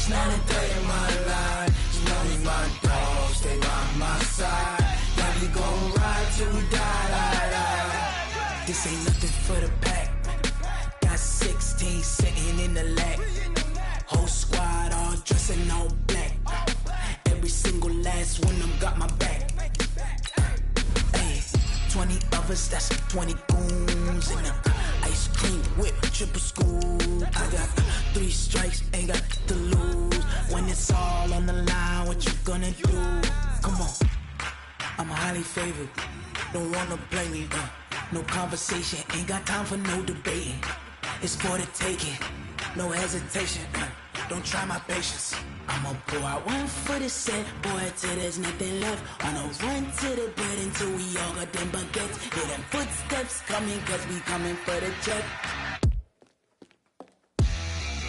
switch, not a day in my life. You know me, my dog, stay by my side. Yeah, we gon' ride till we die. This ain't nothing for the pack. Got 16 sitting in the lap. Whole squad all dressing all black. Every single last one of them got my back. Hey, 20 of us, that's 20 goons in the ice cream whip, triple scoop. I got 3 strikes, ain't got to lose. When it's all on the line, what you gonna do? Come on, I'm highly favored. Don't wanna blame me, no conversation, ain't got time for no debating. It's for the taking, no hesitation. Don't try my patience. I'ma pour out one for the set, boy, till there's nothing left. On a run to the bread until we all got them baguettes. Hear them footsteps coming, cause we coming for the check.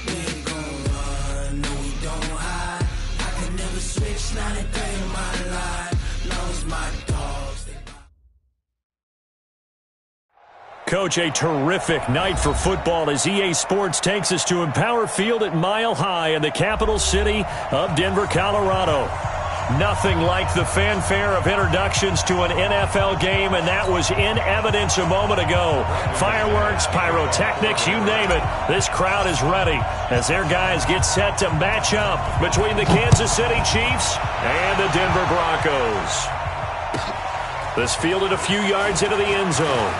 We ain't gon' run, no we don't hide. I can never switch, not a day in my life. Long as my dogs, they... Coach, a terrific night for football as EA Sports takes us to Empower Field at Mile High in the capital city of Denver, Colorado. Nothing like the fanfare of introductions to an NFL game, and that was in evidence a moment ago. Fireworks, pyrotechnics, you name it. This crowd is ready as their guys get set to match up between the Kansas City Chiefs and the Denver Broncos. This fielded a few yards into the end zone.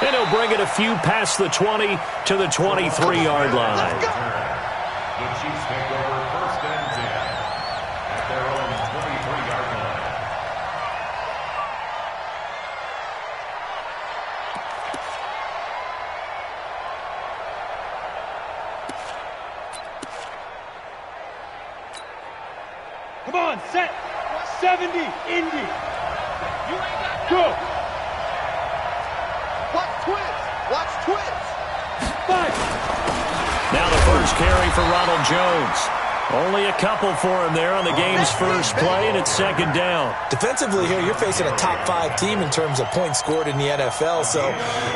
And he'll bring it a few past the 20 to the 23-yard line. The Chiefs take over 1st and 10 at their own 23-yard line. Come on, set. 70, Indy. Go. Watch twins. 5. Now the first carry for Ronald Jones. Only a couple for him there on the game's first play, and it's 2nd down. Defensively here, you're facing a top 5 team in terms of points scored in the NFL. So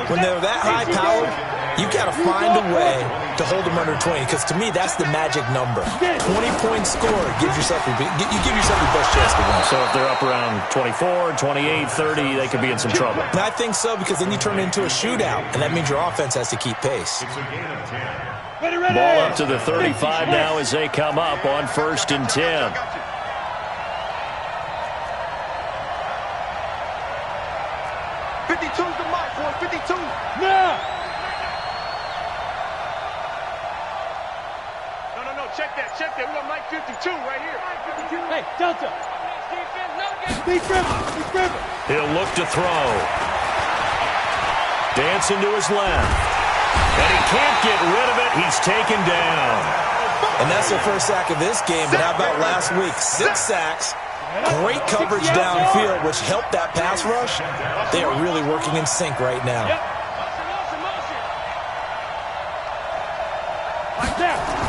when they're that high-powered, you've got to find a way to hold them under 20, because to me, that's the magic number. 20 points scored gives yourself your best chance to win. So if they're up around 24, 28, 30, they could be in some trouble. And I think so, because then you turn it into a shootout, and that means your offense has to keep pace. It's a gain of 10. Ball up to the 35 now as they come up on 1st and 10. 52's the mark, boy. 52. Now. No. Check that. We got Mike 52 right here. Hey, Delta. Deep river. He'll look to throw. Dancing to his left. And he can't get rid of it. He's taken down. And that's their first sack of this game. But how about last week? 6 sacks. Great coverage downfield, which helped that pass rush. They are really working in sync right now.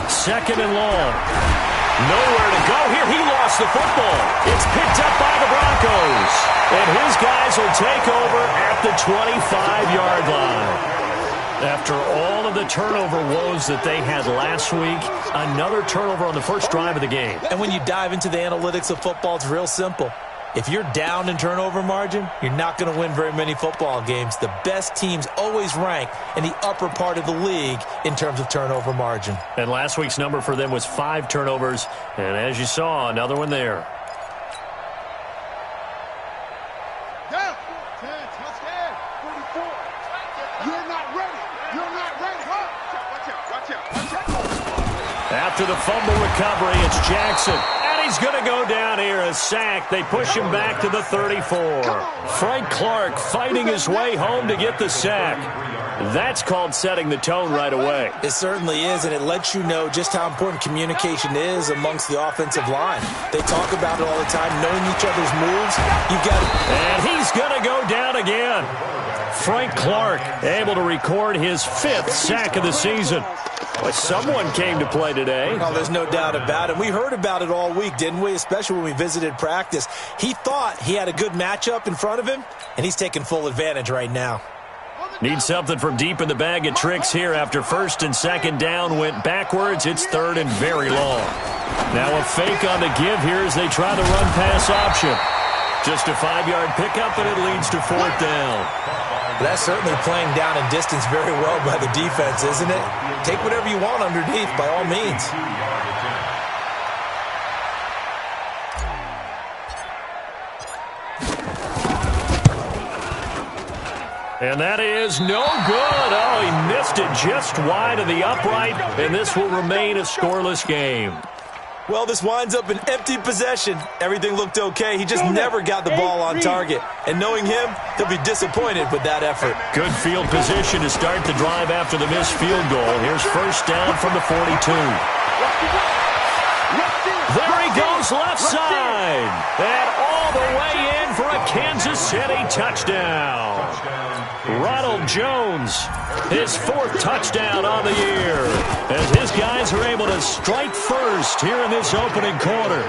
Second and long. Nowhere to go here. He lost the football. It's picked up by the Broncos. And his guys will take over at the 25-yard line. After all of the turnover woes that they had last week, another turnover on the first drive of the game. And when you dive into the analytics of football, it's real simple. If you're down in turnover margin, you're not going to win very many football games. The best teams always rank in the upper part of the league in terms of turnover margin. And last week's number for them was 5 turnovers. And as you saw, another one there. After the fumble recovery, it's Jackson. And he's going to go down here, a sack. They push him back to the 34. Frank Clark fighting his way home to get the sack. That's called setting the tone right away. It certainly is, and it lets you know just how important communication is amongst the offensive line. They talk about it all the time, knowing each other's moves. You've got it. And he's going to go down again. Frank Clark able to record his 5th sack of the season. But someone came to play today. Oh, there's no doubt about it. We heard about it all week, didn't we? Especially when we visited practice. He thought he had a good matchup in front of him, and he's taking full advantage right now. Need something from deep in the bag of tricks here after first and second down went backwards. It's third and very long. Now a fake on the give here as they try the run-pass option. Just a 5-yard pickup, and it leads to fourth down. That's certainly playing down in distance very well by the defense, isn't it? Take whatever you want underneath, by all means. And that is no good. Oh, he missed it just wide of the upright, and this will remain a scoreless game. Well, this winds up an empty possession. Everything looked okay. He just never got the ball on target. And knowing him, he'll be disappointed with that effort. Good field position to start the drive after the missed field goal. Here's first down from the 42. There he goes, left side. And all the way in for a Kansas City touchdown. Ronald Jones, his fourth touchdown on the year, as his guys are able to strike first here in this opening quarter.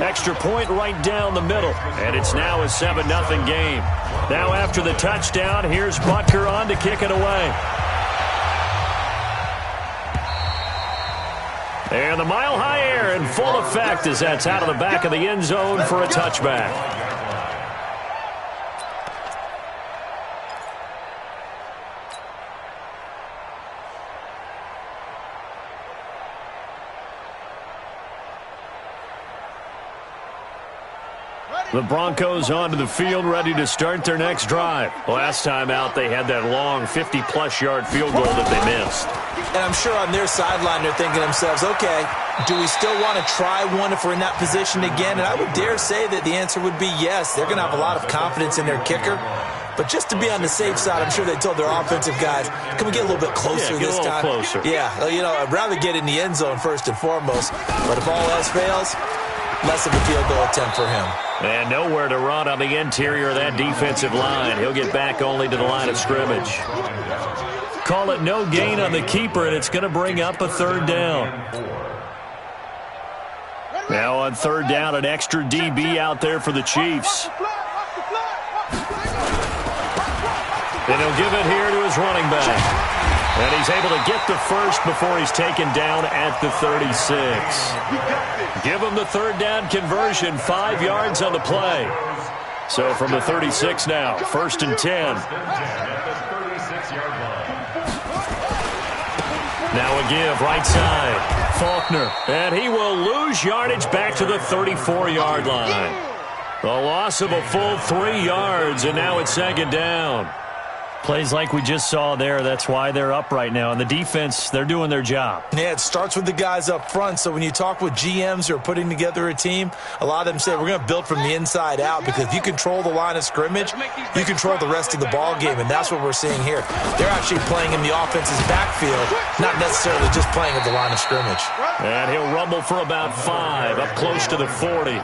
Extra point right down the middle, and it's now a 7-0 game. Now after the touchdown, here's Butker on to kick it away. And the mile-high air in full effect as that's out of the back of the end zone for a touchback. The Broncos onto the field, ready to start their next drive. Last time out, they had that long 50-plus yard field goal that they missed. And I'm sure on their sideline, they're thinking to themselves, okay, do we still want to try one if we're in that position again? And I would dare say that the answer would be yes. They're going to have a lot of confidence in their kicker. But just to be on the safe side, I'm sure they told their offensive guys, can we get a little bit closer this time? Closer. Yeah, you know, I'd rather get in the end zone first and foremost. But if all else fails, less of a field goal attempt for him. And nowhere to run on the interior of that defensive line. He'll get back only to the line of scrimmage. Call it no gain on the keeper, and it's going to bring up a third down. Now on third down, an extra DB out there for the Chiefs. And he'll give it here to his running back. And he's able to get the first before he's taken down at the 36. Give him the third down conversion, 5 yards on the play. So from the 36 now, first and 10. Now a give, right side. Faulkner, and he will lose yardage back to the 34-yard line. A loss of a full 3 yards, and now it's second down. Plays like we just saw there, that's why they're up right now. And the defense, they're doing their job. Yeah, it starts with the guys up front. So when you talk with GMs who are putting together a team, a lot of them say we're going to build from the inside out, because if you control the line of scrimmage, you control the rest of the ball game, and that's what we're seeing here. They're actually playing in the offense's backfield, not necessarily just playing at the line of scrimmage. And he'll rumble for about 5, up close to the 40. He's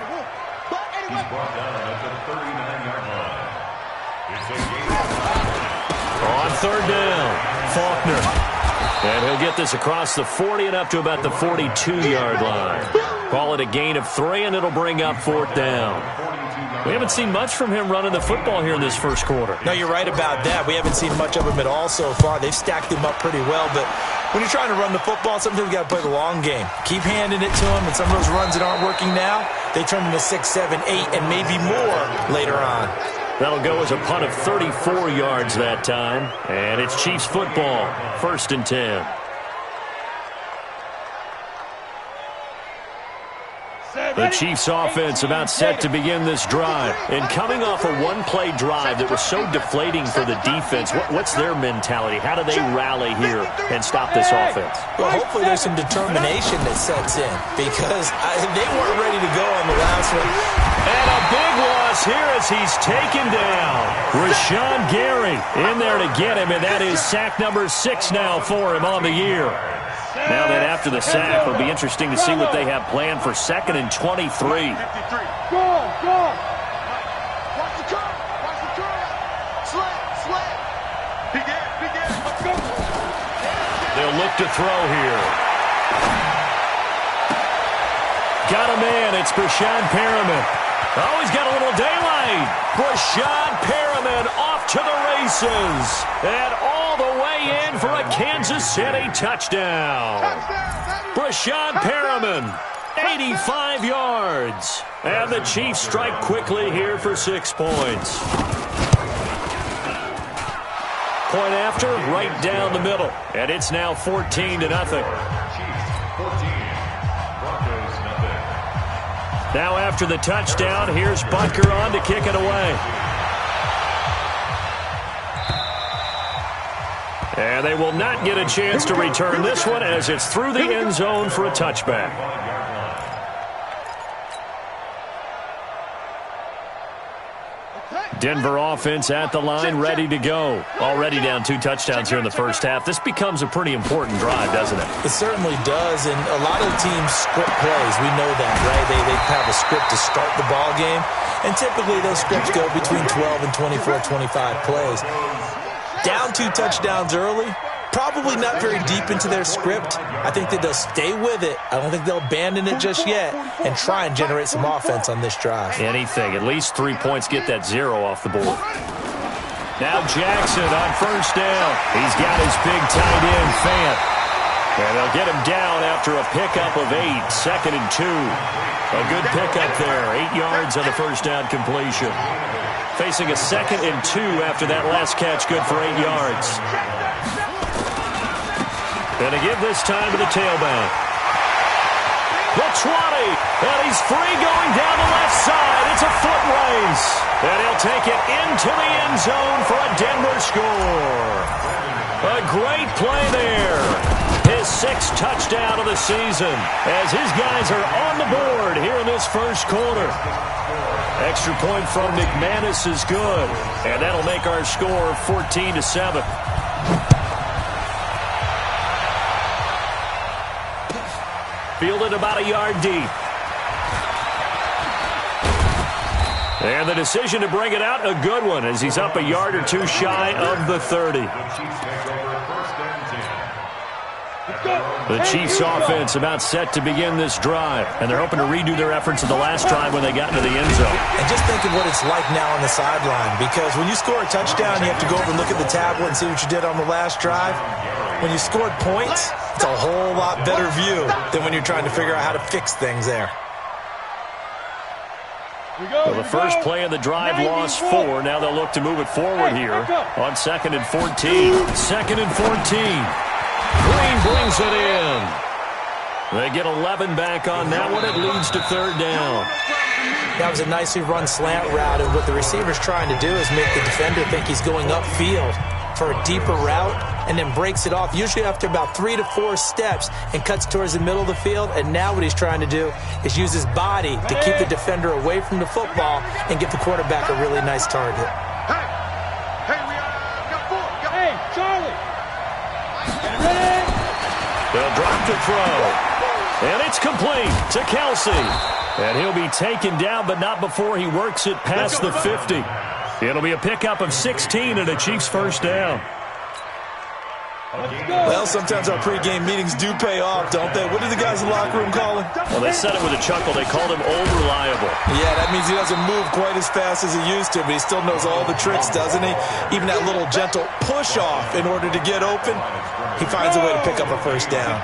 brought down at the 39-yard line. It's a game. On third down, Faulkner. And he'll get this across the 40 and up to about the 42-yard line. Call it a gain of 3, and it'll bring up fourth down. We haven't seen much from him running the football here in this first quarter. No, you're right about that. We haven't seen much of him at all so far. They've stacked him up pretty well, but when you're trying to run the football, sometimes you got to play the long game. Keep handing it to him, and some of those runs that aren't working now, they turn into 6, 7, 8, and maybe more later on. That'll go as a punt of 34 yards that time. And it's Chiefs football, first and 10. The Chiefs offense about set to begin this drive. And coming off a one-play drive that was so deflating for the defense, what's their mentality? How do they rally here and stop this offense? Well, hopefully there's some determination that sets in, because they weren't ready to go on the last one. And a big loss here as he's taken down. Rashawn Gary in there to get him, and that is sack number 6 now for him on the year. Now that after the sack, it'll be interesting to see what they have planned for second and 23. Go on. Watch the curve. Slant. Big air. Let's go. They'll look to throw here. Got a man. It's Brashad Perriman. Oh, he's got a little daylight. Brashad Perriman off to the races. And all the way in for a Kansas City touchdown. Brashad Perriman, 85 yards. And the Chiefs strike quickly here for 6 points. Point after, right down the middle. And it's now 14-0. Chiefs 14, Broncos nothing. Now after the touchdown, here's Butker on to kick it away. And they will not get a chance to return this one as it's through the end zone for a touchback. Denver offense at the line, ready to go. Already down 2 touchdowns here in the first half. This becomes a pretty important drive, doesn't it? It certainly does, and a lot of teams script plays. We know that, right? They have a script to start the ball game, and typically those scripts go between 12 and 24, 25 plays. Down 2 touchdowns early, probably not very deep into their script. I think that they'll stay with it. I don't think they'll abandon it just yet and try and generate some offense on this drive. Anything. At least 3 points, get that 0 off the board. Now Jackson on first down. He's got his big tight end, Fant. And they'll get him down after a pickup of 8, 2nd and 2. A good pickup there, 8 yards on the first down completion. Facing a 2nd and 2 after that last catch, good for 8 yards. And to give this time to the tailback. The 20, and he's free going down the left side. It's a foot race. And he'll take it into the end zone for a Denver score. A great play there. His 6th touchdown of the season as his guys are on the board here in this first quarter. Extra point from McManus is good, and that'll make our score 14-7. Fielded about a yard deep. And the decision to bring it out, a good one, as he's up a yard or 2 shy of the 30. The Chiefs offense about set to begin this drive, and they're hoping to redo their efforts of the last drive when they got into the end zone. And just think of what it's like now on the sideline, because when you score a touchdown, you have to go over and look at the tablet and see what you did on the last drive. When you scored points, it's a whole lot better view than when you're trying to figure out how to fix things there. Well, the first play of the drive lost 4. Now they'll look to move it forward here on 2nd and 14. 2nd and 14. Green brings it in. They get 11 back on that one. It leads to 3rd down. That was a nicely run slant route, and what the receiver's trying to do is make the defender think he's going upfield for a deeper route, and then breaks it off, usually after about 3 to 4 steps, and cuts towards the middle of the field. And now what he's trying to do is use his body to keep the defender away from the football and give the quarterback a really nice target. Hey, Charlie. They'll drop the throw. And it's complete to Kelsey. And he'll be taken down, but not before he works it past the 50. It'll be a pickup of 16 and a Chiefs first down. Well, sometimes our pregame meetings do pay off, don't they? What did the guys in the locker room call him? Well, they said it with a chuckle. They called him old reliable. Yeah, that means he doesn't move quite as fast as he used to, but he still knows all the tricks, doesn't he? Even that little gentle push-off in order to get open, he finds a way to pick up a first down.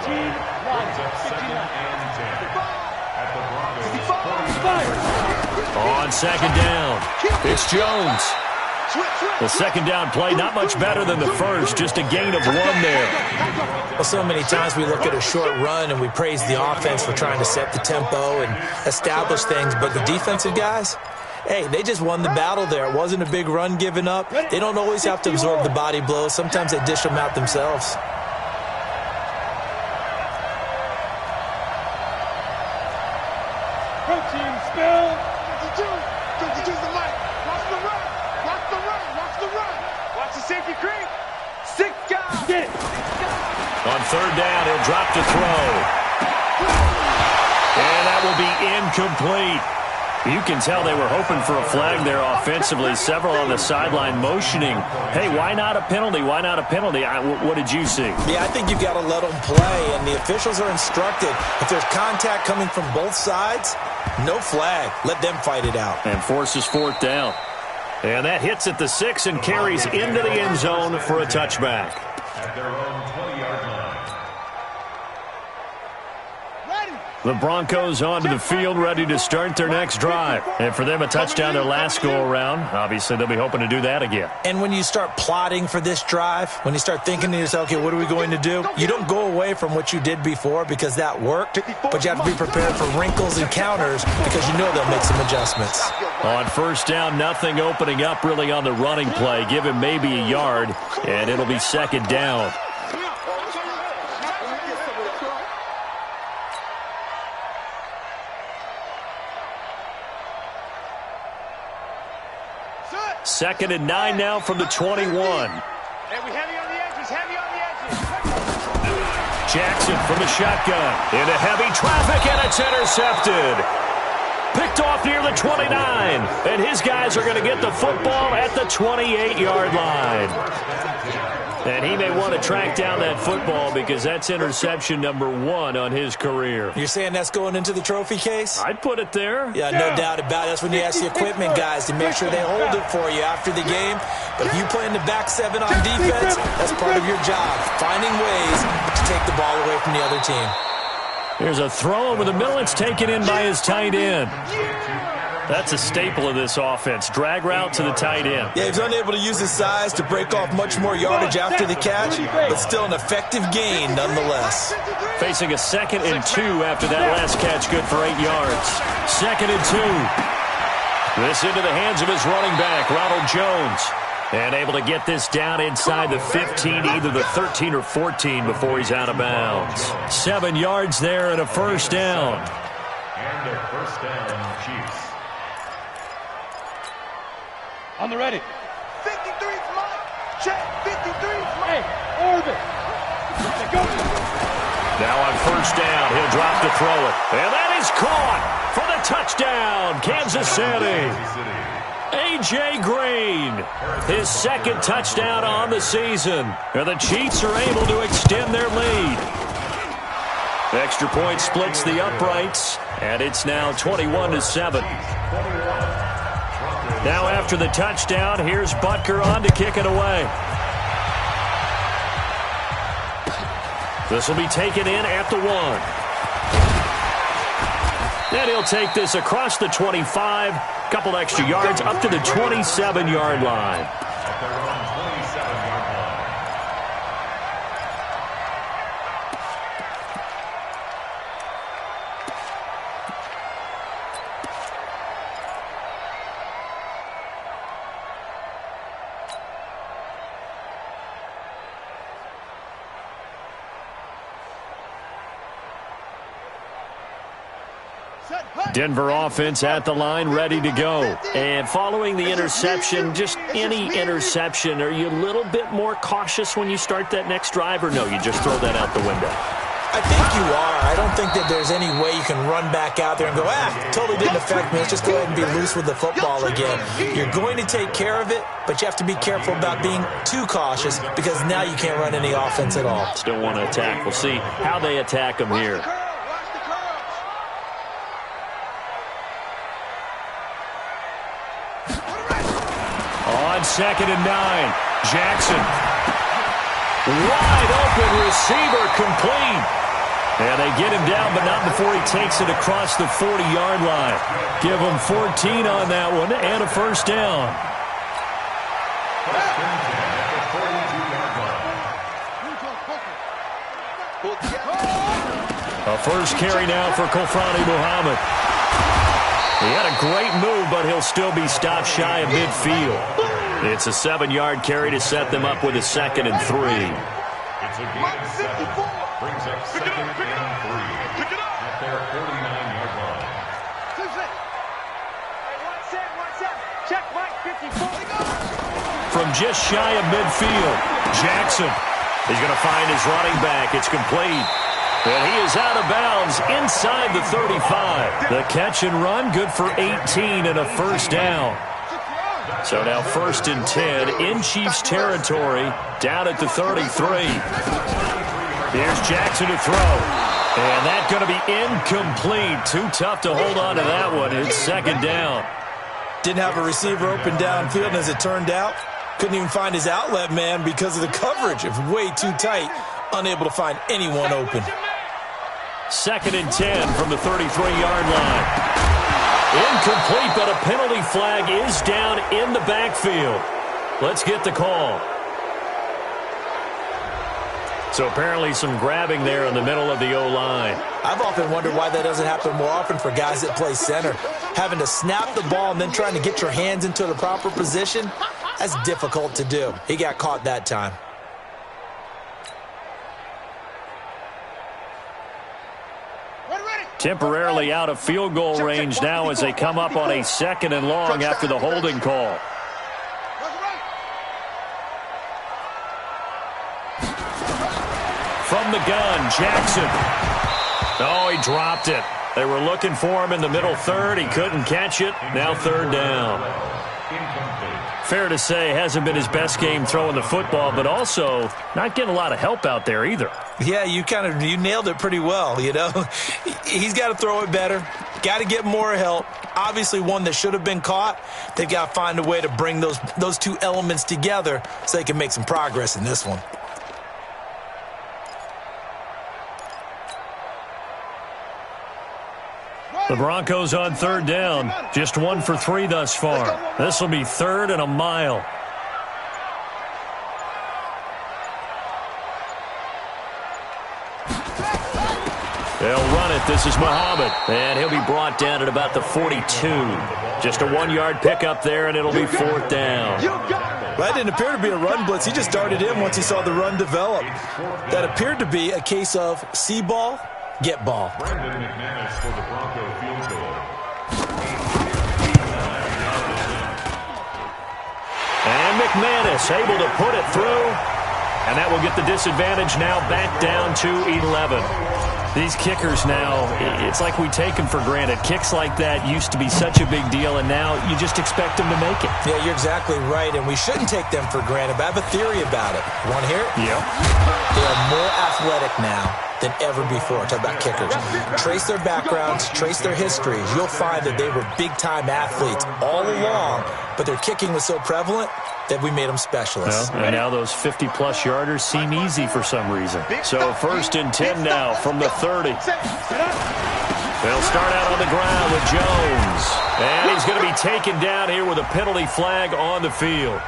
On 2nd down, it's Jones. The 2nd down play, not much better than the first, just a gain of 1 there. Well, so many times we look at a short run and we praise the offense for trying to set the tempo and establish things, but the defensive guys, hey, they just won the battle there. It wasn't a big run given up. They don't always have to absorb the body blows. Sometimes they dish them out themselves. Protein spill. 52's the mic. Watch the run. Watch the run. Watch the run. Watch the safety creep. 6 guys. Get it. On 3rd down, he'll drop to throw. And that will be incomplete. You can tell they were hoping for a flag there offensively. Several on the sideline motioning, hey, why not a penalty? Why not a penalty? What did you see? Yeah, I think you've got to let them play, and the officials are instructed. If there's contact coming from both sides, No flag. Let them fight it out. And forces fourth down. And that hits at the 6 and carries into the end zone for a touchback. At their own 20-yard line. The Broncos onto the field, ready to start their next drive. And for them, a touchdown their last go-around. Obviously, they'll be hoping to do that again. And when you start plotting for this drive, when you start thinking to yourself, okay, what are we going to do? You don't go away from what you did before because that worked, but you have to be prepared for wrinkles and counters because you know they'll make some adjustments. On first down, nothing opening up really on the running play. Give him maybe a yard, and it'll be second down. Second and 9 now from the 21. Hey, we heavy on the edges, heavy on the edges. Jackson from the shotgun. Into heavy traffic, and it's intercepted. Picked off near the 29. And his guys are going to get the football at the 28-yard line. And he may want to track down that football because that's interception number 1 on his career. You're saying that's going into the trophy case? I'd put it there. Yeah, no doubt about it. That's when you ask the equipment guys to make sure they hold it for you after the game. But if you play in the back 7 on defense, that's part of your job, finding ways to take the ball away from the other team. Here's a throw over the middle. It's taken in by his tight end. That's a staple of this offense. Drag route to the tight end. Yeah, he's unable to use his size to break off much more yardage after the catch, but still an effective gain nonetheless. Facing a 2nd and 2 after that last catch, good for 8 yards. 2nd and 2. This into the hands of his running back, Ronald Jones. And able to get this down inside the 15, either the 13 or 14 before he's out of bounds. 7 yards there and a first down. And a first down, Chiefs. On the ready. 53's mine. Check. 53's mine. Hey, orbit. Go. Now on first down, he'll drop to throw it. And that is caught for the touchdown, Kansas City. A.J. Green, his 2nd touchdown on the season. And the Chiefs are able to extend their lead. Extra point splits the uprights, and it's now 21-7. Now after the touchdown, here's Butker on to kick it away. This will be taken in at the 1. And he'll take this across the 25, couple extra yards up to the 27-yard line. At their own 27-yard line. Denver offense at the line, ready to go. And following the interception, just any interception, are you a little bit more cautious when you start that next drive, or no, you just throw that out the window? I think you are. I don't think that there's any way you can run back out there and go, totally didn't affect me. Let's just go ahead and be loose with the football again. You're going to take care of it, but you have to be careful about being too cautious because now you can't run any offense at all. Still want to attack. We'll see how they attack them here. On 2nd and 9, Jackson. Wide open receiver, complete. And they get him down, but not before he takes it across the 40-yard line. Give him 14 on that one and a first down. A first carry now for Kofrani Muhammad. He had a great move, but he'll still be stopped shy of midfield. It's a 7-yard carry to set them up with a 2nd and 3. It's a gain of 7. Brings up 2nd and 3 at their 49-yard line. Check Mike 54. From just shy of midfield, Jackson is going to find his running back. It's complete. And he is out of bounds inside the 35. The catch and run, good for 18 and a first down. So now 1st and 10 in Chiefs territory, down at the 33. Here's Jackson to throw. And that's going to be incomplete. Too tough to hold on to that one. It's second down. Didn't have a receiver open downfield, and as it turned out, couldn't even find his outlet man because of the coverage. It was way too tight, unable to find anyone open. Second and 10 from the 33-yard line. Incomplete, but a penalty flag is down in the backfield. Let's get the call. So apparently some grabbing there in the middle of the O-line. I've often wondered why that doesn't happen more often for guys that play center. Having to snap the ball and then trying to get your hands into the proper position, that's difficult to do. He got caught that time. Temporarily out of field goal range now as they come up on a second and long after the holding call. From the gun, Jackson. Oh, he dropped it. They were looking for him in the middle third. He couldn't catch it. Now third down. Fair to say, hasn't been his best game throwing the football, but also not getting a lot of help out there either. Yeah, you nailed it pretty well, you know. He's got to throw it better. Got to get more help. Obviously one that should have been caught. They've got to find a way to bring those two elements together so they can make some progress in this one. The Broncos on third down. Just 1 for 3 thus far. This will be third and a mile. They'll run it. This is Muhammad. And he'll be brought down at about the 42. Just a 1-yard pickup there, and it'll be fourth down. That didn't appear to be a run blitz. He just darted in once he saw the run develop. That appeared to be a case of see ball, get ball. Brandon McManus for the Bronco field goal. And McManus able to put it through. And that will get the disadvantage now back down to 11. These kickers now, it's like we take them for granted. Kicks like that used to be such a big deal, and now you just expect them to make it. Yeah, you're exactly right, and we shouldn't take them for granted, but I have a theory about it. You want to hear it? Yeah. They are more athletic now than ever before. Talk about kickers. Trace their backgrounds, trace their histories. You'll find that they were big-time athletes all along, but their kicking was so prevalent that we made them specialists. Well, and now those 50-plus yarders seem easy for some reason. So first and 10 now from the 30. They'll start out on the ground with Jones. And he's going to be taken down here with a penalty flag on the field.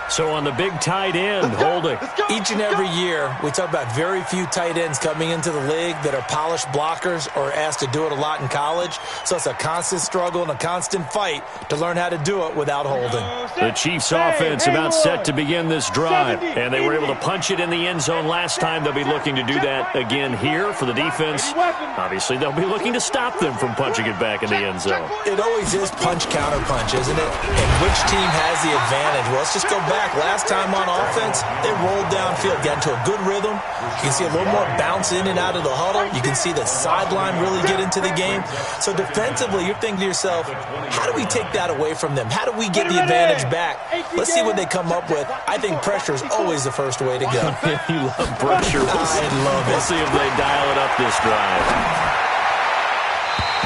So on the big tight end, holding. Each and every year, we talk about very few tight ends coming into the league that are polished blockers or asked to do it a lot in college. So it's a constant struggle and a constant fight to learn how to do it without holding. The Chiefs offense about set to begin this drive. And they were able to punch it in the end zone last time. They'll be looking to do that again here for the defense. Obviously, they'll be looking to stop them from punching it back in the end zone. It always is punch-counter-punch, isn't it? And which team has the advantage? Well, let's just go back. Last time on offense, they rolled downfield, got into a good rhythm. You can see a little more bounce in and out of the huddle. You can see the sideline really get into the game. So defensively, you're thinking to yourself, how do we take that away from them? How do we get the advantage back? Let's see what they come up with. I think pressure is always the first way to go. You love pressure. I love it. We'll see if they dial it up this drive.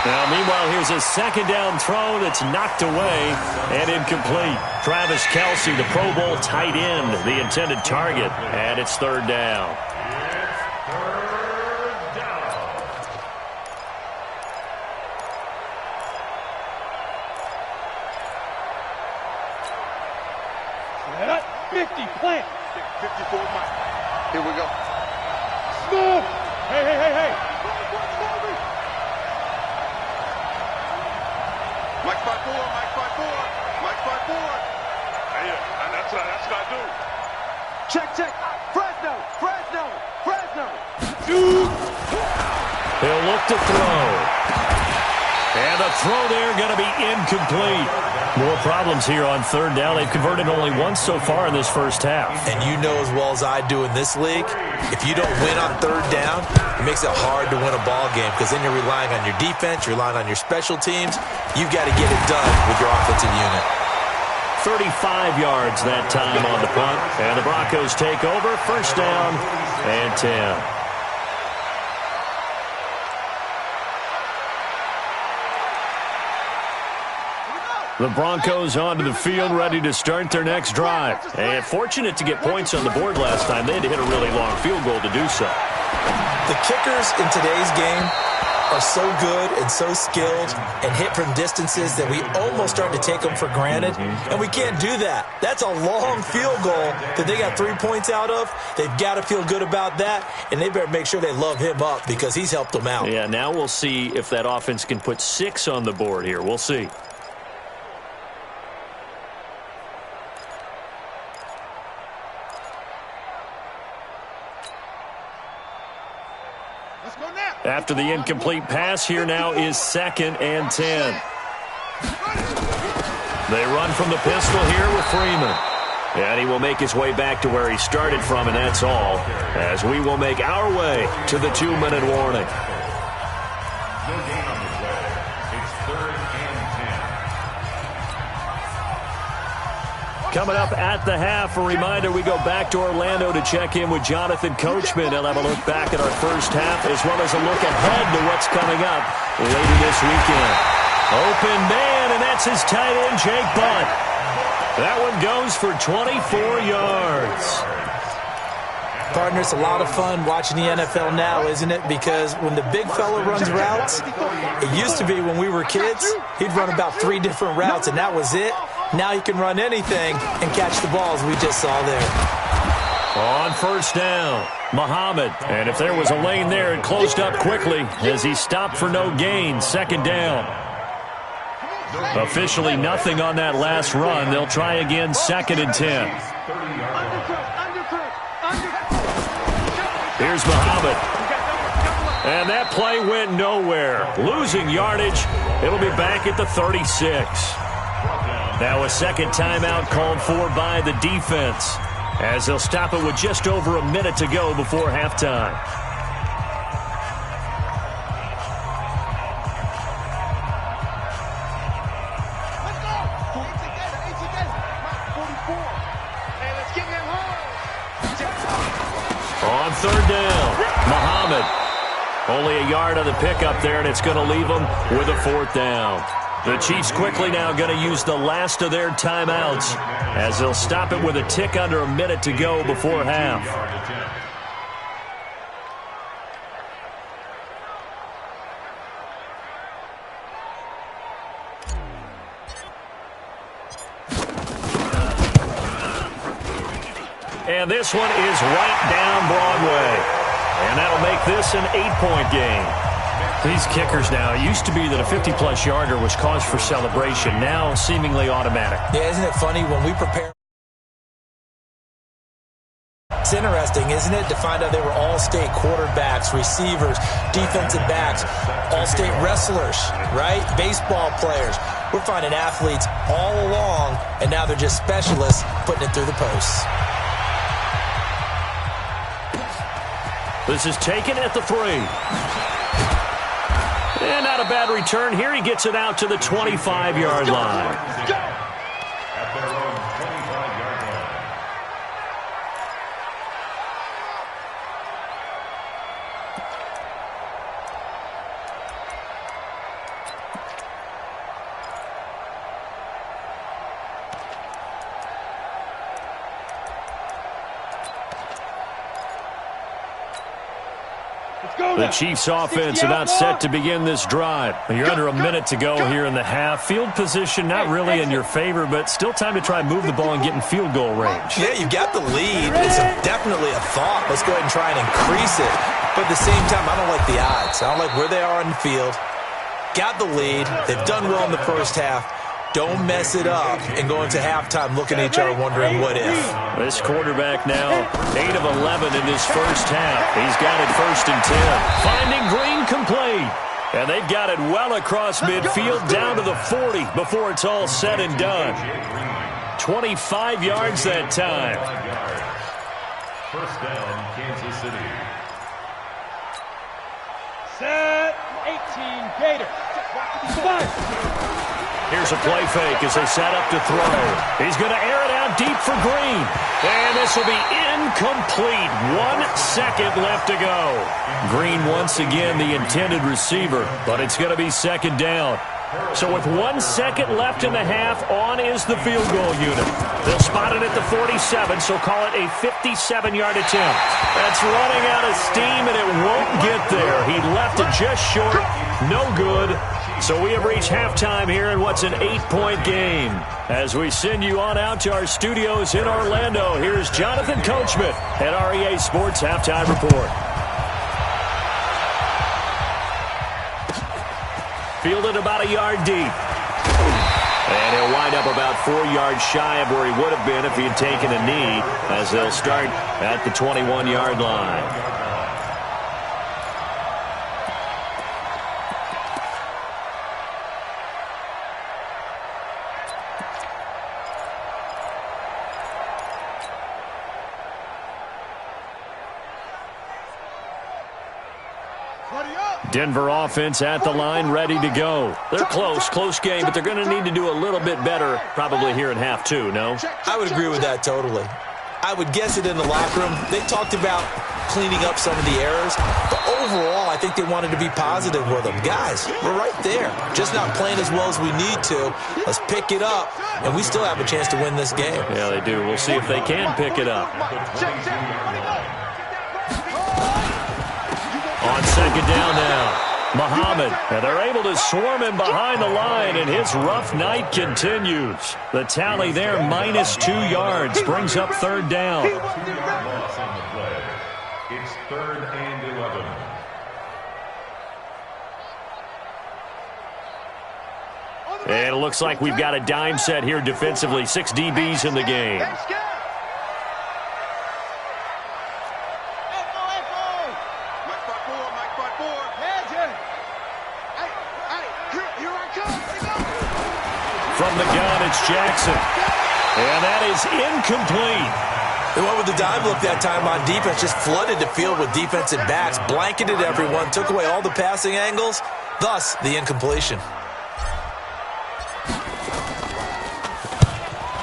Now, meanwhile, here's a second down throw that's knocked away and incomplete. Travis Kelce, the Pro Bowl tight end, the intended target, and it's third down. Set up, 50, plant. 54 Mike. Here we go. Smooth. Hey. Mike 5-4, Mike 5-4, Mike 5-4. Yeah, that's what I do. Check. Fresno. He'll look to throw. And the throw there going to be incomplete. More problems here on third down. They've converted only once so far in this first half. And you know as well as I do in this league, if you don't win on third down, it makes it hard to win a ball game because then you're relying on your defense, you're relying on your special teams. You've got to get it done with your offensive unit. 35 yards that time on the punt. And the Broncos take over. First down and 10. The Broncos onto the field, ready to start their next drive. And fortunate to get points on the board last time. They had to hit a really long field goal to do so. The kickers in today's game are so good and so skilled and hit from distances that we almost start to take them for granted, and we can't do that. That's a long field goal that they got 3 points out of. They've got to feel good about that, and they better make sure they love him up because he's helped them out. Yeah, now we'll see if that offense can put 6 on the board here. We'll see. After the incomplete pass, here now is 2nd and 10. They run from the pistol here with Freeman. And he will make his way back to where he started from, and that's all, as we will make our way to the 2-minute warning. No gain on the play. It's 3rd and 10. Coming up at the half, a reminder, we go back to Orlando to check in with Jonathan Coachman. He'll have a look back at our first half as well as a look ahead to what's coming up later this weekend. Open man, and that's his tight end, Jake Butt. That one goes for 24 yards. Partner, it's a lot of fun watching the NFL now, isn't it? Because when the big fella runs routes, it used to be when we were kids, he'd run about 3 different routes, and that was it. Now he can run anything and catch the balls we just saw there. On first down, Muhammad. And if there was a lane there, it closed up quickly as he stopped for no gain. 2nd down. Officially nothing on that last run. They'll try again, 2nd and 10. Here's Muhammad. And that play went nowhere. Losing yardage. It'll be back at the 36. Now a second timeout called for by the defense, as they'll stop it with just over a minute to go before halftime. On 3rd down, Muhammad. Only a yard on the pickup there, and it's going to leave them with a 4th down. The Chiefs quickly now going to use the last of their timeouts as they'll stop it with a tick under a minute to go before half. And this one is right down Broadway. And that'll make this an 8-point game. These kickers now, it used to be that a 50-plus yarder was cause for celebration. Now seemingly automatic. Yeah, isn't it funny when we prepare? It's interesting, isn't it, to find out they were all-state quarterbacks, receivers, defensive backs, all-state wrestlers, right? Baseball players. We're finding athletes all along, and now they're just specialists putting it through the posts. This is taken at the 3. And not a bad return here. He gets it out to the 25-yard line. At their own 25-yard line. The Chiefs offense about set to begin this drive. You're under a minute to go here in the half. Field position not really in your favor, but still time to try and move the ball and get in field goal range. Yeah, you've got the lead. It's definitely a thought. Let's go ahead and try and increase it. But at the same time, I don't like the odds. I don't like where they are on the field. Got the lead. They've done well in the first half. Don't mess it up and go into halftime looking at each other wondering what if. This quarterback now 8 of 11 in his first half. He's got it 1st and 10. Finding Green complete. And they've got it well across midfield down to the 40 before it's all said and done. 25 yards that time. 1st down, Kansas City. Set. 18 Gators. Here's a play fake as they set up to throw. He's going to air it out deep for Green. And this will be incomplete. 1 second left to go. Green once again the intended receiver, but it's going to be 2nd down. So with 1 second left in the half, on is the field goal unit. They'll spot it at the 47, so call it a 57-yard attempt. That's running out of steam, and it won't get there. He left it just short. No good. So we have reached halftime here in what's an 8-point game. As we send you on out to our studios in Orlando, here's Jonathan Coachman at REA Sports Halftime Report. Fielded about a yard deep. And he'll wind up about 4 yards shy of where he would have been if he had taken a knee, as they'll start at the 21-yard line. Denver offense at the line, ready to go. They're close game, but they're going to need to do a little bit better probably here in half two, no? I would agree with that totally. I would guess it in the locker room. They talked about cleaning up some of the errors, but overall, I think they wanted to be positive with them. Guys, we're right there. Just not playing as well as we need to. Let's pick it up, and we still have a chance to win this game. Yeah, they do. We'll see if they can pick it up. On second down now, Muhammad. And they're able to swarm him behind the line, and his rough night continues. The tally there, -2 yards, brings up third down. It's 3rd and 11. And it looks like we've got a dime set here defensively. 6 DBs in the game. From the gun, it's Jackson. And that is incomplete. They went with the dime look that time on defense, just flooded the field with defensive backs, blanketed everyone, took away all the passing angles, thus the incompletion.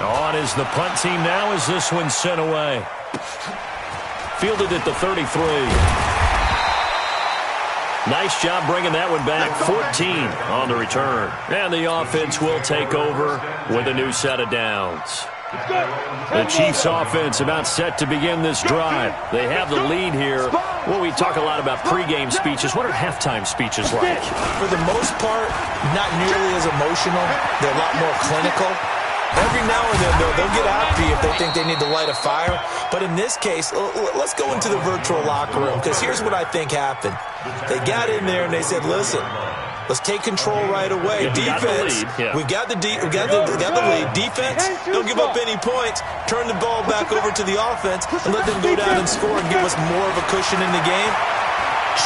On is the punt team now as this one's sent away. Fielded at the 33. Nice job bringing that one back. 14 on the return. And the offense will take over with a new set of downs. The Chiefs offense about set to begin this drive. They have the lead here. Well, we talk a lot about pregame speeches. What are halftime speeches like? For the most part, not nearly as emotional. They're a lot more clinical. Every now and then, they'll get happy if they think they need to light a fire. But in this case, let's go into the virtual locker room, because here's what I think happened. They got in there and they said, listen, let's take control right away. Defense, we've got the lead. Defense, don't give up any points. Turn the ball back over to the offense and let them go down and score and give us more of a cushion in the game.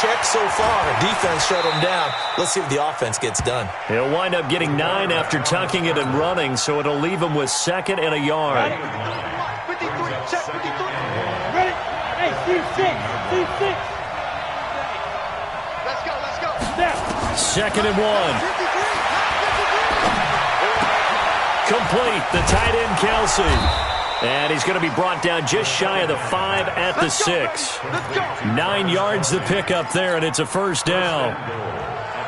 Check so far. Defense shut them down. Let's see if the offense gets done. He'll wind up getting 9 after tucking it and running, so it'll leave him with 2nd and a yard. 53, check 53. Ready? Hey, C6. Let's go. Step. 2nd and 1. Complete. The tight end, Kelsey. And he's going to be brought down just shy of the 5 at the 6. 9 yards to pick up there, and it's a first down.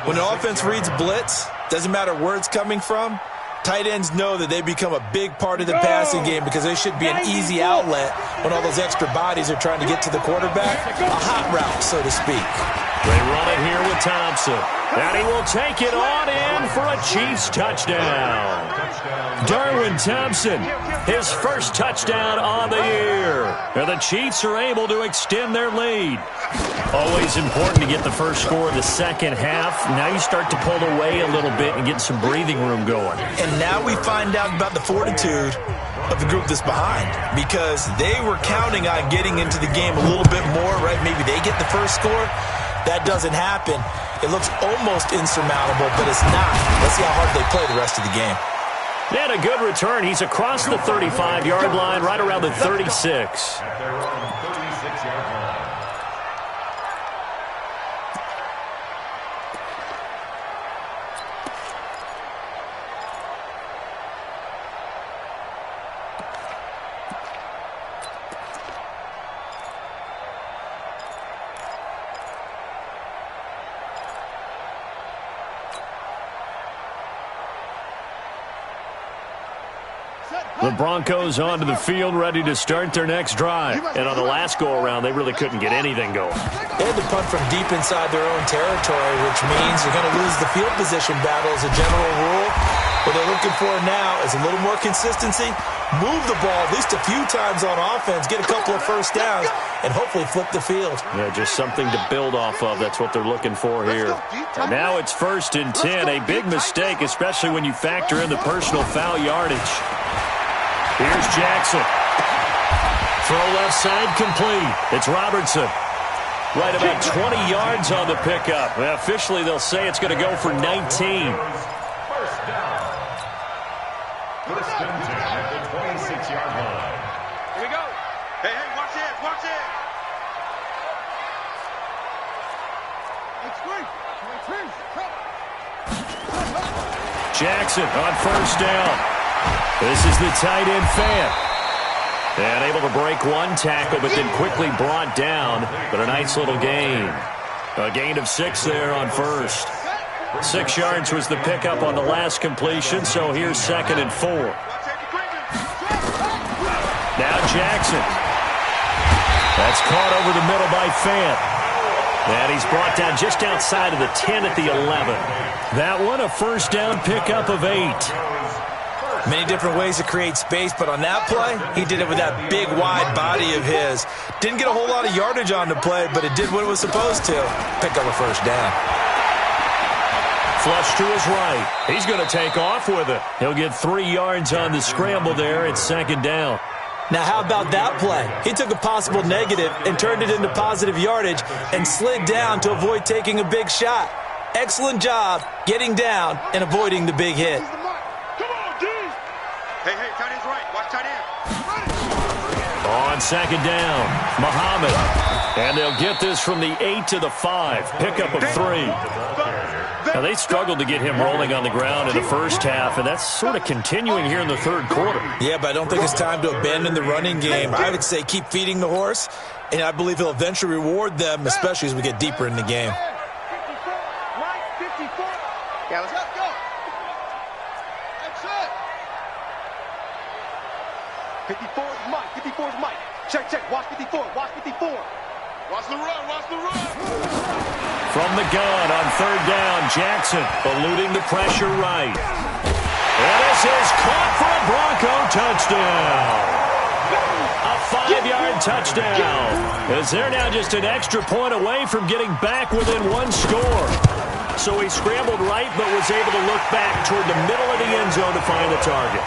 When the offense reads blitz, doesn't matter where it's coming from, tight ends know that they become a big part of the passing game because they should be an easy outlet when all those extra bodies are trying to get to the quarterback. A hot route, so to speak. They run it here with Thompson. And he will take it on in for a Chiefs touchdown. Darwin Thompson, his first touchdown on the year. And the Chiefs are able to extend their lead. Always important to get the first score of the second half. Now you start to pull away a little bit and get some breathing room going. And now we find out about the fortitude of the group that's behind, because they were counting on getting into the game a little bit more, right? Maybe they get the first score. That doesn't happen. It looks almost insurmountable, but it's not. Let's see how hard they play the rest of the game. And a good return. He's across the 35-yard line, right around the 36. At their own 36-yard line. The Broncos onto the field, ready to start their next drive. And on the last go-around, they really couldn't get anything going. They had to punt from deep inside their own territory, which means you're going to lose the field position battle as a general rule. What they're looking for now is a little more consistency, move the ball at least a few times on offense, get a couple of first downs, and hopefully flip the field. Yeah, just something to build off of. That's what they're looking for here. And now it's 1st and 10. A big mistake, especially when you factor in the personal foul yardage. Here's Jackson. Throw left side complete. It's Robertson. Right about 20 yards on the pickup. Well, officially, they'll say it's going to go for 19. First and 10 at the 26-yard line. Here we go. Hey, watch it, watch it. Jackson on 1st down. This is the tight end fan. And able to break one tackle, but then quickly brought down. But a nice little gain. A gain of 6 there on 1st. 6 yards was the pickup on the last completion, so here's 2nd and 4. Now Jackson. That's caught over the middle by Fant. And he's brought down just outside of the 10 at the 11. That one, a 1st down pickup of 8. Many different ways to create space, but on that play, he did it with that big, wide body of his. Didn't get a whole lot of yardage on the play, but it did what it was supposed to. Pick up a 1st down. Flush to his right. He's going to take off with it. He'll get 3 yards on the scramble there. It's 2nd down. Now, how about that play? He took a possible negative and turned it into positive yardage and slid down to avoid taking a big shot. Excellent job getting down and avoiding the big hit. Come on, D. Hey, tight end's right. Watch tight end. On 2nd down, Muhammad. And they'll get this from the 8 to the 5. Pickup of 3. Now, they struggled to get him rolling on the ground in the first half, and that's sort of continuing here in the 3rd quarter. Yeah, but I don't think it's time to abandon the running game. I would say keep feeding the horse, and I believe he'll eventually reward them, especially as we get deeper in the game. 54. Yeah, let's go. That's it. 54 is Mike. 54 is Mike. Check. Watch 54. Watch 54. Watch the run. From the gun on 3rd down, Jackson eluding the pressure right. And this is caught for a Bronco touchdown. A 5-yard touchdown. As they're now just an extra point away from getting back within 1 score. So he scrambled right, but was able to look back toward the middle of the end zone to find the target.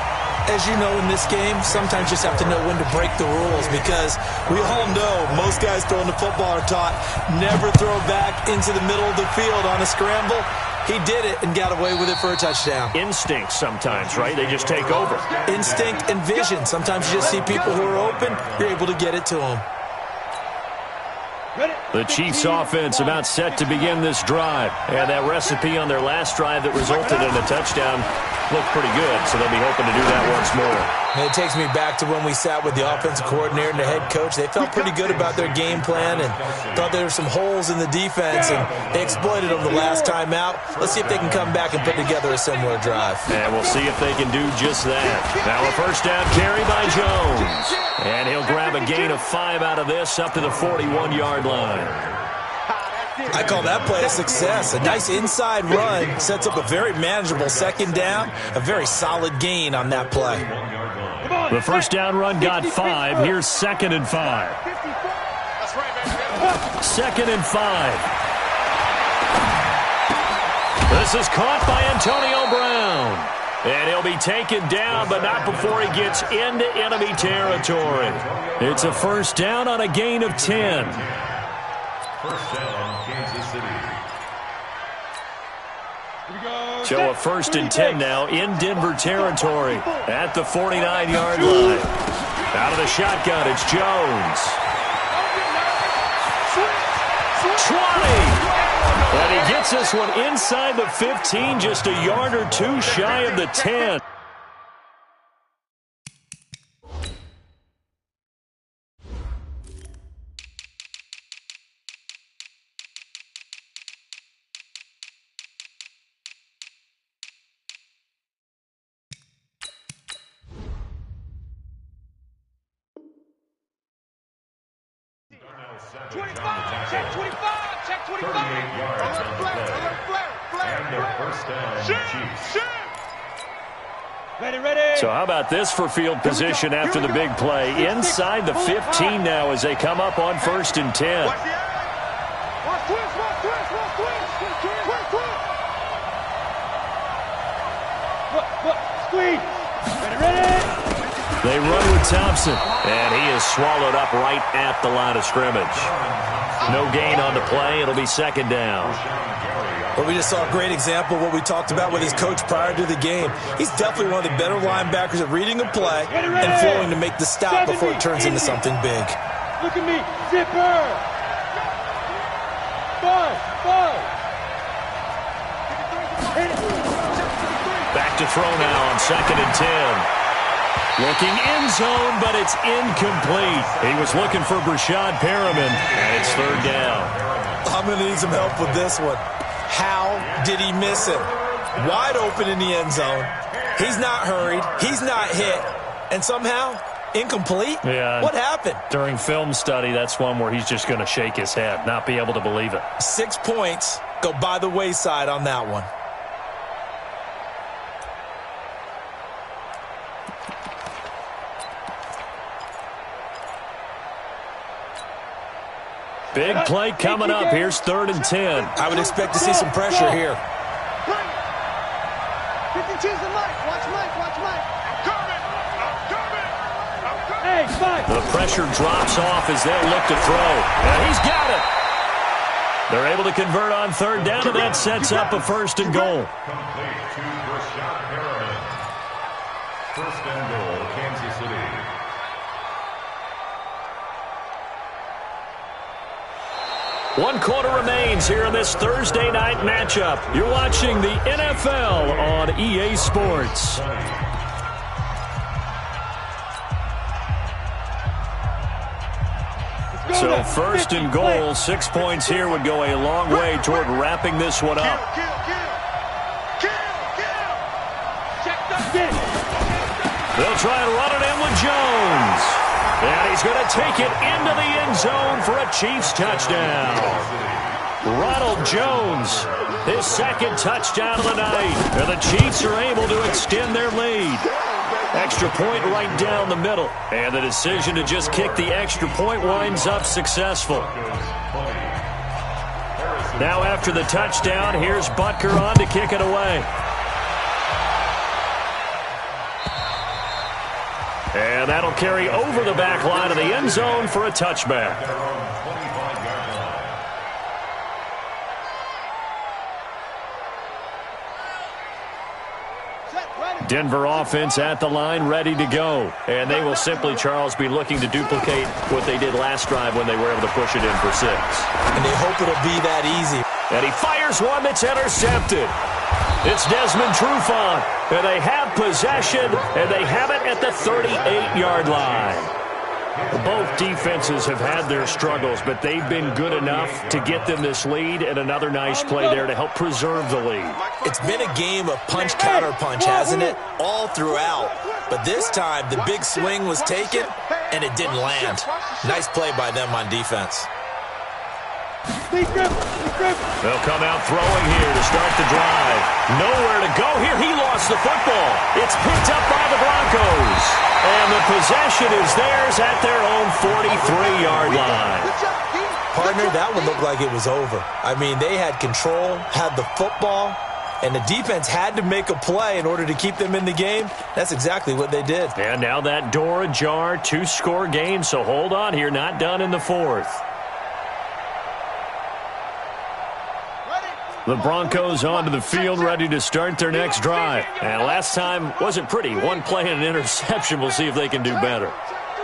As you know, in this game, sometimes you just have to know when to break the rules, because we all know most guys throwing the football are taught never throw back into the middle of the field on a scramble. He did it and got away with it for a touchdown. Instinct sometimes, right? They just take over. Instinct and vision. Sometimes you just see people who are open, you're able to get it to them. The Chiefs offense about set to begin this drive. And that recipe on their last drive that resulted in a touchdown looked pretty good, so they'll be hoping to do that once more. And it takes me back to when we sat with the offensive coordinator and the head coach. They felt pretty good about their game plan and thought there were some holes in the defense, and they exploited them the last time out. Let's see if they can come back and put together a similar drive. And we'll see if they can do just that. Now a 1st down carry by Jones. And he'll grab a gain of 5 out of this up to the 41-yard line. I call that play a success. A nice inside run sets up a very manageable 2nd down. A very solid gain on that play. The 1st down run got 5. Here's 2nd and 5. 2nd and 5. This is caught by Antonio Brown. And he'll be taken down, but not before he gets into enemy territory. It's a 1st down on a gain of 10. 1st down, Kansas City. So a 1st and 10 now in Denver territory at the 49-yard line. Out of the shotgun, it's Jones. 20. And he gets this one inside the 15, just a yard or 2 shy of the 10. 25, check 25, check 25. 38 yards on the play. And a first down, Chiefs. Ready. So how about this for field position after the big play? Inside the 15 now as they come up on 1st and 10. Watch the eye. Watch twist. Squeeze. Ready. They run with Thompson, and he is swallowed up right at the line of scrimmage. No gain on the play. It'll be 2nd down. Well, we just saw a great example of what we talked about with his coach prior to the game. He's definitely one of the better linebackers at reading a play and flowing to make the stop before it turns into something big. Look at me. Zipper. 5. Back to throw now on 2nd and 10. Looking end zone, but it's incomplete. He was looking for Brashad Perriman, and it's 3rd down. I'm going to need some help with this one. How did he miss him? Wide open in the end zone. He's not hurried. He's not hit. And somehow, incomplete? Yeah. What happened? During film study, that's one where he's just going to shake his head, not be able to believe it. 6 points go by the wayside on that one. Big play coming up. Here's 3rd and 10. I would expect to see some pressure here. 52's the Mike. Watch Mike. I'm coming. Hey, 5. The pressure drops off as they look to throw. And he's got it. They're able to convert on 3rd down, and that sets up a 1st and goal. Complete to Brashad Perriman. 1st and goal, Kansas City. One quarter remains here in this Thursday night matchup. You're watching the NFL on EA Sports. So 1st and goal, 6 points here would go a long way toward wrapping this one up. They'll try and run it in with Jones. And he's going to take it into the end zone for a Chiefs touchdown. Ronald Jones, his 2nd touchdown of the night. And the Chiefs are able to extend their lead. Extra point right down the middle. And the decision to just kick the extra point winds up successful. Now after the touchdown, here's Butker on to kick it away. And that'll carry over the back line of the end zone for a touchback. Denver offense at the line, ready to go. And they will simply, Charles, be looking to duplicate what they did last drive when they were able to push it in for 6. And they hope it'll be that easy. And he fires one that's intercepted. It's Desmond Trufant, and they have possession, and they have it at the 38-yard line. Both defenses have had their struggles, but they've been good enough to get them this lead, and another nice play there to help preserve the lead. It's been a game of punch-counter-punch, hasn't it? All throughout. But this time, the big swing was taken, and it didn't land. Nice play by them on defense. They'll come out throwing here to start the drive. Nowhere to go here. He lost the football. It's picked up by the Broncos. And the possession is theirs at their own 43-yard line. Partner, that one looked like it was over. I mean, they had control, had the football, and the defense had to make a play in order to keep them in the game. That's exactly what they did. And now that door ajar, 2-score game, so hold on here. Not done in the 4th. The Broncos onto the field, ready to start their next drive. And last time wasn't pretty. One play and an interception. We'll see if they can do better.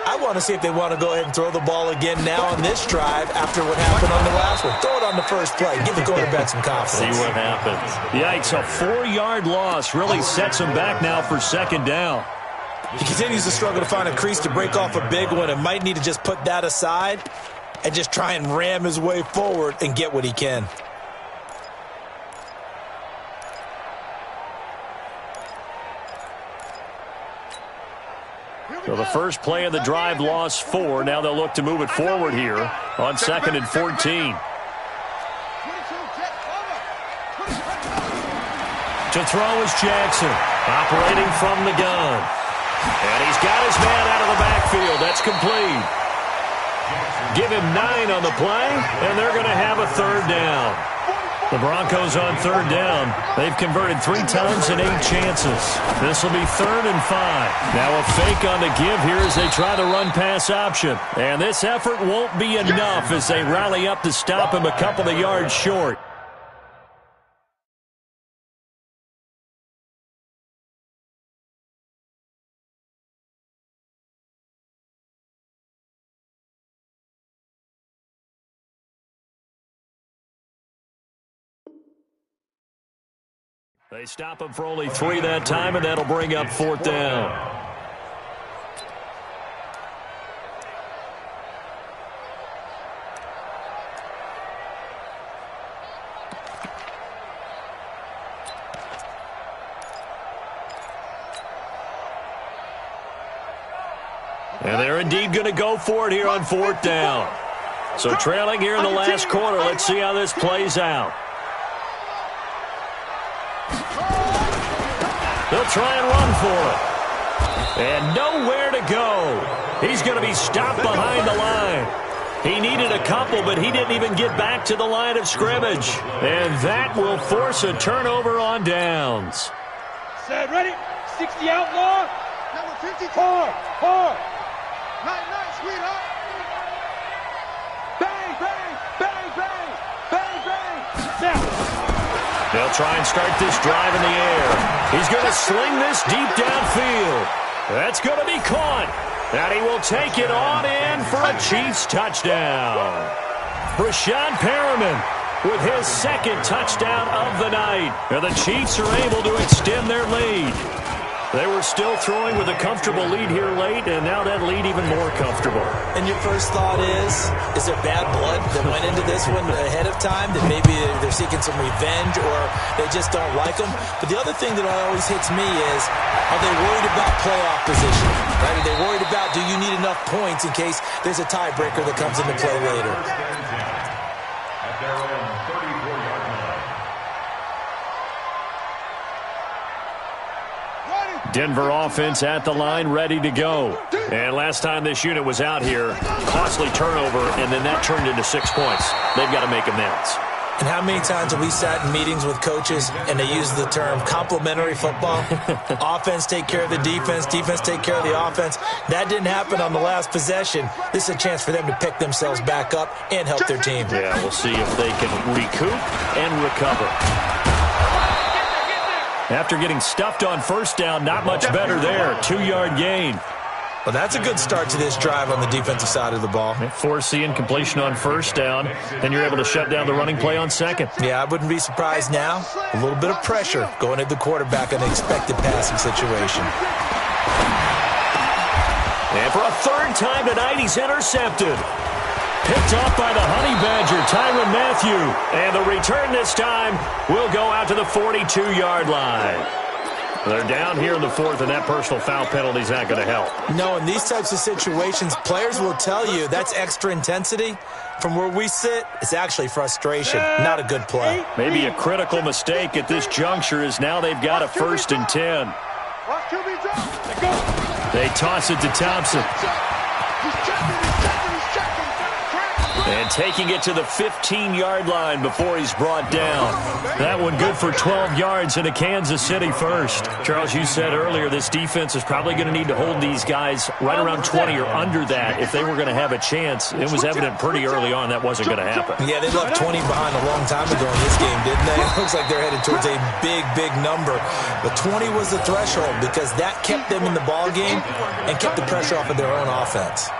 I want to see if they want to go ahead and throw the ball again now on this drive after what happened on the last one. Throw it on the first play. Give the quarterback some confidence. See what happens. Yikes, a 4-yard loss really sets him back now for 2nd down. He continues to struggle to find a crease to break off a big one and might need to just put that aside and just try and ram his way forward and get what he can. So the first play of the drive lost 4. Now they'll look to move it forward here on 2nd and 14. To throw is Jackson, operating from the gun. And he's got his man out of the backfield. That's complete. Give him 9 on the play, and they're going to have a 3rd down. The Broncos on 3rd down. They've converted 3 times in 8 chances. This will be 3rd and 5. Now a fake on the give here as they try the run-pass option. And this effort won't be enough as they rally up to stop him a couple of yards short. They stop him for only 3 that time, and that'll bring up 4th down. And they're indeed going to go for it here on 4th down. So trailing here in the last quarter, let's see how this plays out. They'll try and run for it. And nowhere to go. He's going to be stopped behind the line. He needed a couple, but he didn't even get back to the line of scrimmage. And that will force a turnover on downs. Set, ready? 60 outlaw. Number 52. Hard. Night, sweetheart. Bang, bang, bang, bang, bang, bang. Now. They'll try and start this drive in the air. He's going to sling this deep downfield. That's going to be caught. And he will take it on in for a Chiefs touchdown. Brashad Perriman with his 2nd touchdown of the night. And the Chiefs are able to extend their lead. They were still throwing with a comfortable lead here late, and now that lead even more comfortable. And your first thought is there bad blood that went into this one ahead of time, that maybe they're seeking some revenge or they just don't like them? But the other thing that always hits me is, are they worried about playoff position? Right? Are they worried about, do you need enough points in case there's a tiebreaker that comes into play later? At their own 34-yard line. Denver offense at the line, ready to go. And last time this unit was out here, costly turnover, and then that turned into 6 points. They've got to make amends. And how many times have we sat in meetings with coaches and they use the term complementary football? Offense take care of the defense, defense take care of the offense. That didn't happen on the last possession. This is a chance for them to pick themselves back up and help their team. Yeah, we'll see if they can recoup and recover. After getting stuffed on 1st down, not much better there. 2-yard gain. Well, that's a good start to this drive on the defensive side of the ball. Force the incompletion on 1st down, then you're able to shut down the running play on 2nd. Yeah, I wouldn't be surprised now. A little bit of pressure going at the quarterback in an expected passing situation. And for a 3rd time tonight, he's intercepted. Picked off by the Honey Badger, Tyrann Mathieu. And the return this time will go out to the 42-yard line. They're down here in the 4th, and that personal foul penalty is not going to help. No, in these types of situations, players will tell you that's extra intensity. From where we sit, it's actually frustration, not a good play. Maybe a critical mistake at this juncture is now they've got a 1st and 10. They toss it to Thompson. And taking it to the 15-yard line before he's brought down. That one good for 12 yards and a Kansas City 1st. Charles, you said earlier this defense is probably going to need to hold these guys right around 20 or under that if they were going to have a chance. It was evident pretty early on that wasn't going to happen. Yeah, they left 20 behind a long time ago in this game, didn't they? It looks like they're headed towards a big, big number. But 20 was the threshold because that kept them in the ball game and kept the pressure off of their own offense.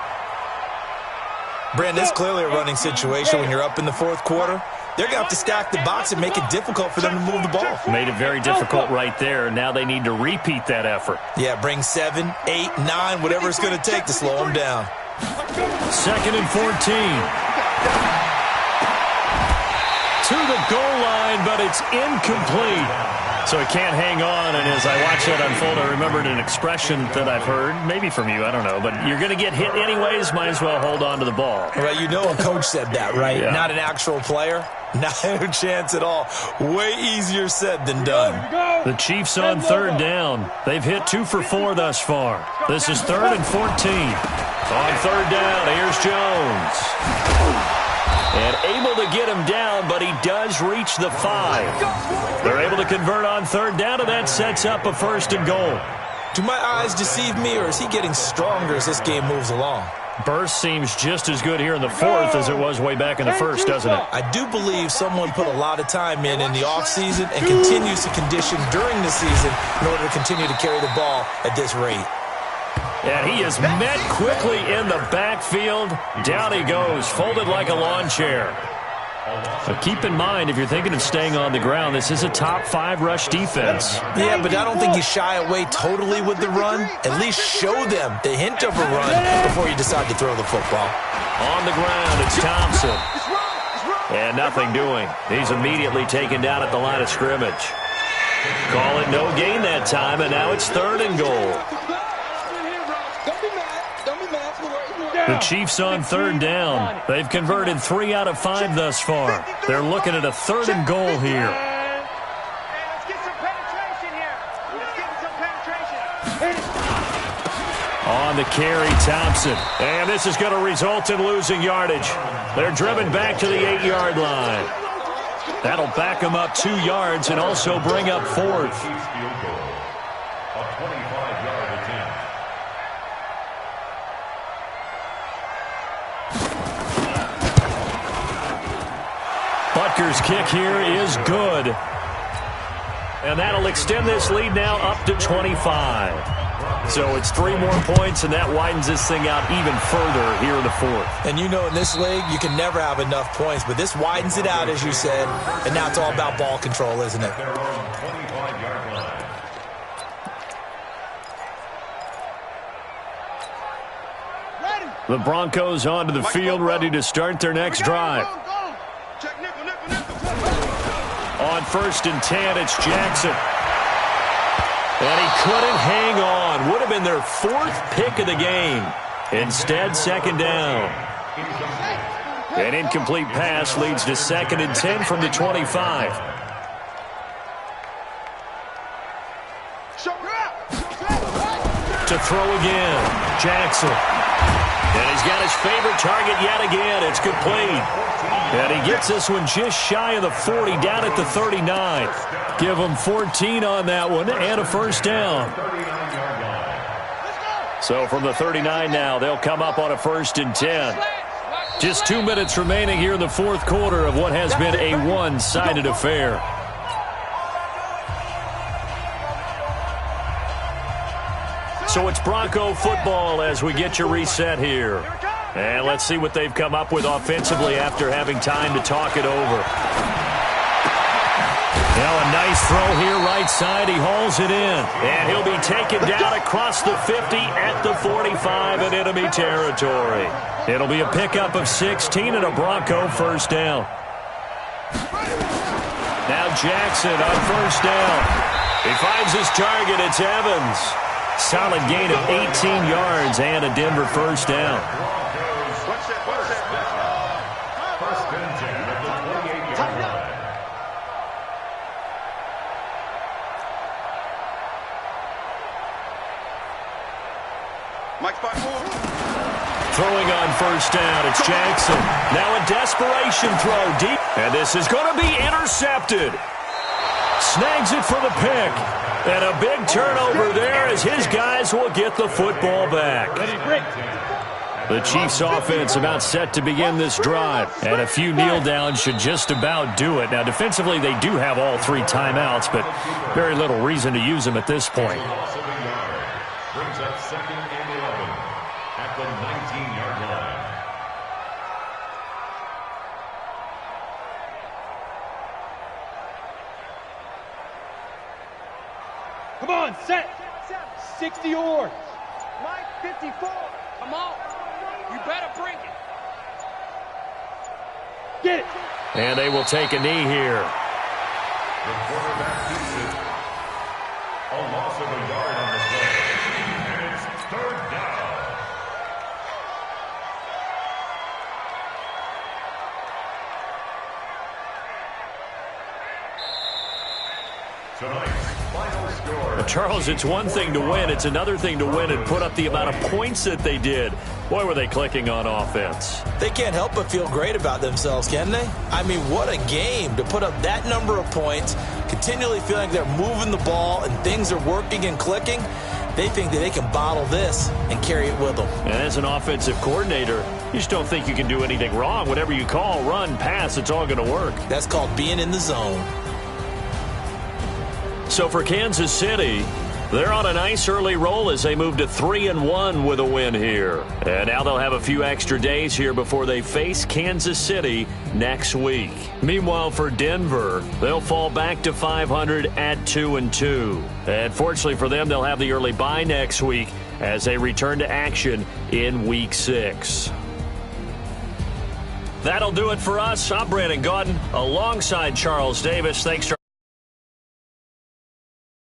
Brand, this is clearly a running situation when you're up in the 4th quarter. They're going to have to stack the box and make it difficult for them to move the ball. Made it very difficult right there. Now they need to repeat that effort. Yeah, bring 7, 8, 9, whatever it's going to take to slow them down. 2nd and 14. To the goal line, but it's incomplete. So he can't hang on, and as I watch that unfold, I remembered an expression that I've heard, maybe from you, I don't know, but you're going to get hit anyways, might as well hold on to the ball. Well, you know a coach said that, right? Yeah. Not an actual player. Not a chance at all. Way easier said than done. The Chiefs on third down. They've hit 2 for 4 thus far. This is 3rd and 14. On third down, here's Jones. And able to get him down, but he does reach the 5. They're able to convert on third down, and that sets up a 1st and goal. Do my eyes deceive me, or is he getting stronger as this game moves along? Burst seems just as good here in the 4th as it was way back in the 1st, doesn't it? I do believe someone put a lot of time in the offseason and continues to condition during the season in order to continue to carry the ball at this rate. And he is met quickly in the backfield. Down he goes, folded like a lawn chair. But keep in mind, if you're thinking of staying on the ground, this is a top 5 rush defense. Yeah, but I don't think you shy away totally with the run. At least show them the hint of a run before you decide to throw the football. On the ground, it's Thompson. And nothing doing. He's immediately taken down at the line of scrimmage. Call it no gain that time, and now it's 3rd and goal. The Chiefs on third down. They've converted 3 out of 5 thus far. They're looking at a 3rd and goal here. Let's get some penetration here. Let's get some penetration. On the carry, Thompson. And this is going to result in losing yardage. They're driven back to the 8-yard line. That'll back them up 2 yards and also bring up 4th. A 25-yard attempt. Butker's kick here is good. And that'll extend this lead now up to 25. So it's 3 more points, and that widens this thing out even further here in the 4th. And you know in this league, you can never have enough points, but this widens it out, as you said, and now it's all about ball control, isn't it? Their own 25-yard line. The Broncos onto the field, ready to start their next drive. On 1st and 10, it's Jackson. And he couldn't hang on. Would have been their 4th pick of the game. Instead, 2nd down. An incomplete pass leads to 2nd and 10 from the 25. To throw again, Jackson. And he's got his favorite target yet again. It's complete. And he gets this one just shy of the 40, down at the 39. Give him 14 on that one and a 1st down. So from the 39 now, they'll come up on a 1st and 10. Just 2 minutes remaining here in the 4th quarter of what has been a one-sided affair. So it's Bronco football as we get you reset here. And let's see what they've come up with offensively after having time to talk it over. Now a nice throw here right side. He hauls it in. And he'll be taken down across the 50 at the 45 in enemy territory. It'll be a pickup of 16 and a Bronco 1st down. Now Jackson on 1st down. He finds his target. It's Evans. Solid gain of 18 yards and a Denver 1st down. First and 10 at the 28-yard line. Mike 5-4. Throwing on 1st down, it's Jackson. Now a desperation throw deep. And this is going to be intercepted. Snags it for the pick. And a big turnover there as his guys will get the football back. The Chiefs offense about set to begin this drive. And a few kneel downs should just about do it. Now defensively they do have all 3 timeouts, but very little reason to use them at this point. Loss of a yard. Brings up 2nd and 11 at the 19-yard line. Come on, set. 60 yours. Mike, 54. Come on. You better bring it. Get it. And they will take a knee here. The quarterback keeps it. loss of a yard on the play. And it's third down. Tonight's final score. Charles, it's one thing to win. It's another thing to win and put up the amount of points that they did. Boy, were they clicking on offense. They can't help but feel great about themselves, can they? I mean, what a game to put up that number of points, continually feeling they're moving the ball and things are working and clicking. They think that they can bottle this and carry it with them. And as an offensive coordinator, you just don't think you can do anything wrong. Whatever you call, run, pass, it's all going to work. That's called being in the zone. So for Kansas City, they're on a nice early roll as they move to 3-1 with a win here. And now they'll have a few extra days here before they face Kansas City next week. Meanwhile, for Denver, they'll fall back to 500 at 2-2. And fortunately for them, they'll have the early bye next week as they return to action in Week 6. That'll do it for us. I'm Brandon Gaudin alongside Charles Davis. Thanks to